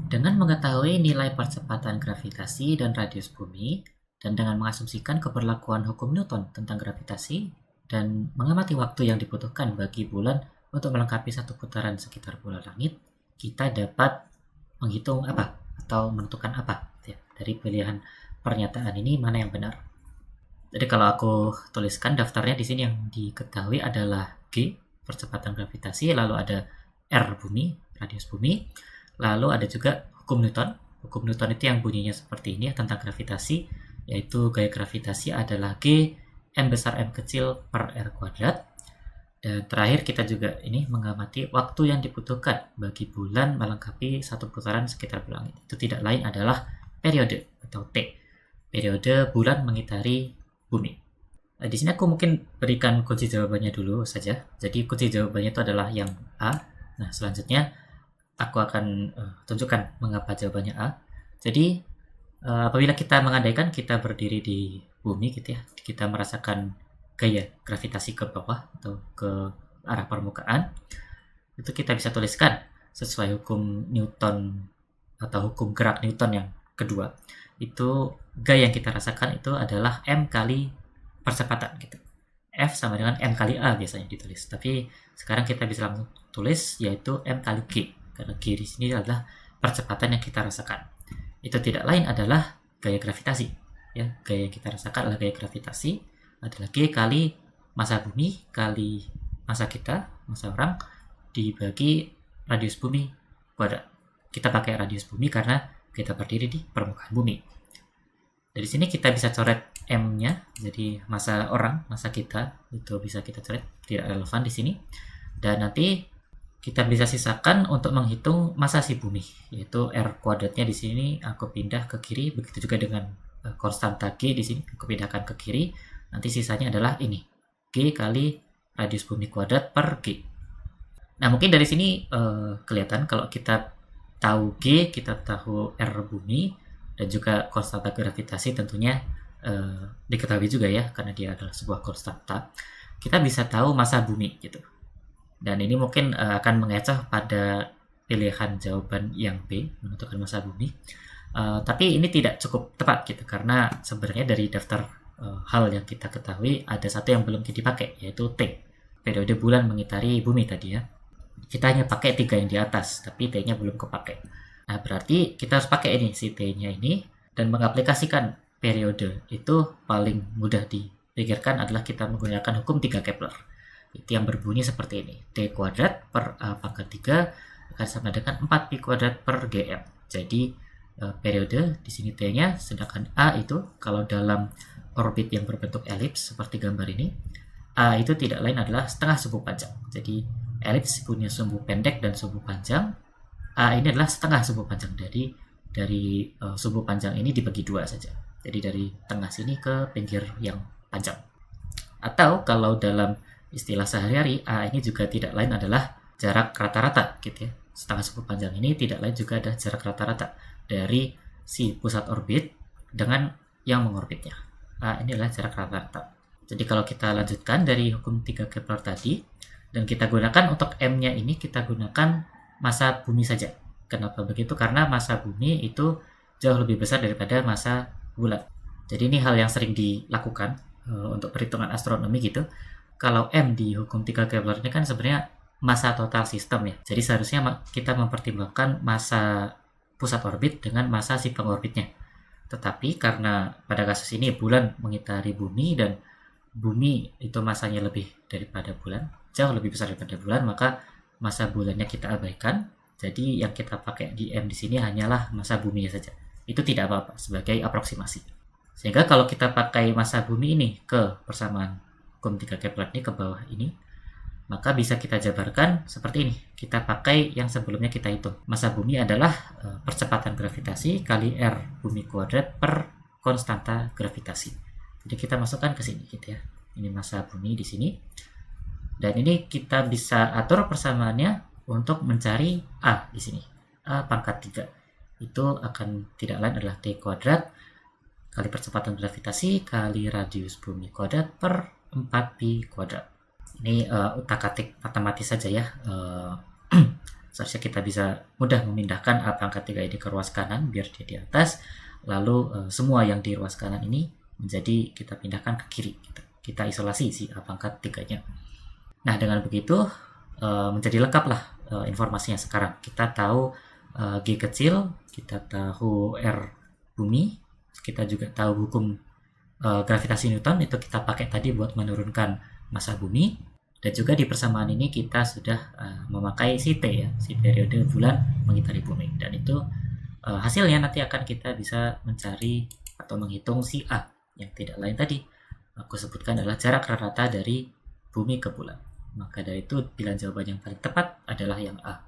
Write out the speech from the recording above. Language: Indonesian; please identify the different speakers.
Speaker 1: Dengan mengetahui nilai percepatan gravitasi dan radius bumi, dan dengan mengasumsikan keberlakuan hukum Newton tentang gravitasi, dan mengamati waktu yang dibutuhkan bagi bulan untuk melengkapi satu putaran sekitar bola langit, kita dapat menghitung apa atau menentukan apa ya, dari pilihan pernyataan ini mana yang benar. Jadi kalau aku tuliskan daftarnya di sini, yang diketahui adalah G, percepatan gravitasi, lalu ada R, bumi, radius bumi, lalu ada juga hukum Newton. Hukum Newton itu yang bunyinya seperti ini tentang gravitasi, yaitu gaya gravitasi adalah G M besar M kecil per R kuadrat. Dan terakhir kita juga ini mengamati waktu yang dibutuhkan bagi bulan melengkapi satu putaran sekitar bulan. Itu tidak lain adalah periode atau T. Periode bulan mengitari bumi. Nah, di sini aku mungkin berikan kunci jawabannya dulu saja. Jadi kunci jawabannya itu adalah yang A. Nah, selanjutnya aku akan tunjukkan mengapa jawabannya A. Jadi apabila kita mengandaikan kita berdiri di bumi gitu ya, kita merasakan gaya gravitasi ke bawah atau ke arah permukaan, itu kita bisa tuliskan sesuai hukum Newton atau hukum gerak Newton yang kedua. Itu gaya yang kita rasakan itu adalah M kali percepatan gitu. F sama dengan M kali A biasanya ditulis. Tapi sekarang kita bisa langsung tulis yaitu M kali G. Karena G di sini adalah percepatan yang kita rasakan. Itu tidak lain adalah gaya gravitasi. Ya, gaya yang kita rasakan adalah gaya gravitasi adalah G kali massa bumi kali massa kita, massa orang, dibagi radius bumi kuadrat. Kita pakai radius bumi karena kita berdiri di permukaan bumi. Dari sini kita bisa coret M-nya, jadi massa orang, massa kita, itu bisa kita coret, tidak relevan di sini. Dan nanti kita bisa sisakan untuk menghitung massa si bumi, yaitu R kuadratnya di sini aku pindah ke kiri, begitu juga dengan konstanta G di sini aku pindahkan ke kiri. Nanti sisanya adalah ini, G kali radius bumi kuadrat per G. Nah, mungkin dari sini kelihatan kalau kita tahu G, kita tahu R bumi, dan juga konstanta gravitasi tentunya diketahui juga ya, karena dia adalah sebuah konstanta. Kita bisa tahu massa bumi gitu. Dan ini mungkin akan mengecoh pada pilihan jawaban yang B, menentukan massa bumi. Tapi ini tidak cukup tepat gitu, karena sebenarnya dari daftar hal yang kita ketahui ada satu yang belum dipakai, yaitu T, periode bulan mengitari bumi tadi ya. Kita hanya pakai 3 yang di atas, tapi T-nya belum kepake. Nah, berarti kita harus pakai ini, si T-nya ini, dan mengaplikasikan periode itu paling mudah dipikirkan adalah kita menggunakan hukum 3 Kepler. Itu yang berbunyi seperti ini, T kuadrat per A pangkat 3 akan sama dengan 4 Pi kuadrat per GM. Jadi periode di sini T-nya, sedangkan A itu kalau dalam orbit yang berbentuk elips seperti gambar ini, A itu tidak lain adalah setengah sumbu panjang. Jadi elips punya sumbu pendek dan sumbu panjang. A ini adalah setengah sumbu panjang. Dari sumbu panjang ini dibagi 2 saja. Jadi dari tengah sini ke pinggir yang panjang. Atau kalau dalam istilah sehari-hari, A ini juga tidak lain adalah jarak rata-rata gitu ya. Setengah sumbu panjang ini tidak lain juga ada jarak rata-rata dari si pusat orbit dengan yang mengorbitnya. A ini adalah jarak rata-rata. Jadi kalau kita lanjutkan dari hukum 3 Kepler tadi, dan kita gunakan untuk M-nya ini, kita gunakan massa bumi saja. Kenapa begitu? Karena massa bumi itu jauh lebih besar daripada massa bulan. Jadi ini hal yang sering dilakukan untuk perhitungan astronomi gitu. Kalau M di hukum 3 Kepler ini kan sebenarnya massa total sistem ya. Jadi seharusnya kita mempertimbangkan massa pusat orbit dengan massa si pengorbitnya. Tetapi karena pada kasus ini bulan mengitari bumi dan bumi itu masanya lebih daripada bulan, jauh lebih besar daripada bulan, maka massa bulannya kita abaikan. Jadi yang kita pakai di M di sini hanyalah massa bumi saja. Itu tidak apa-apa sebagai aproksimasi. Sehingga kalau kita pakai massa bumi ini ke persamaan hukum 3 Kepler ini ke bawah ini, maka bisa kita jabarkan seperti ini. Kita pakai yang sebelumnya kita hitung. Massa bumi adalah percepatan gravitasi kali R bumi kuadrat per konstanta gravitasi. Jadi kita masukkan ke sini gitu ya. Ini massa bumi di sini. Dan ini kita bisa atur persamaannya untuk mencari A di sini. A pangkat 3. Itu akan tidak lain adalah T kuadrat kali percepatan gravitasi kali radius bumi kuadrat per 4 Pi kuadrat. Ini utak-atik matematis saja ya. Seharusnya kita bisa mudah memindahkan A pangkat 3 ini ke ruas kanan biar dia di atas, lalu semua yang di ruas kanan ini menjadi kita pindahkan ke kiri. Kita isolasi si A pangkat 3-nya. Nah, dengan begitu menjadi lengkap lah informasinya sekarang. Kita tahu G kecil, kita tahu R bumi, kita juga tahu hukum gravitasi Newton, itu kita pakai tadi buat menurunkan massa bumi. Dan juga di persamaan ini kita sudah memakai si T ya, si periode bulan mengitari bumi. Dan itu hasilnya nanti akan kita bisa mencari atau menghitung si A, yang tidak lain tadi aku sebutkan adalah jarak rata dari bumi ke bulan. Maka dari itu pilihan jawaban yang paling tepat adalah yang A.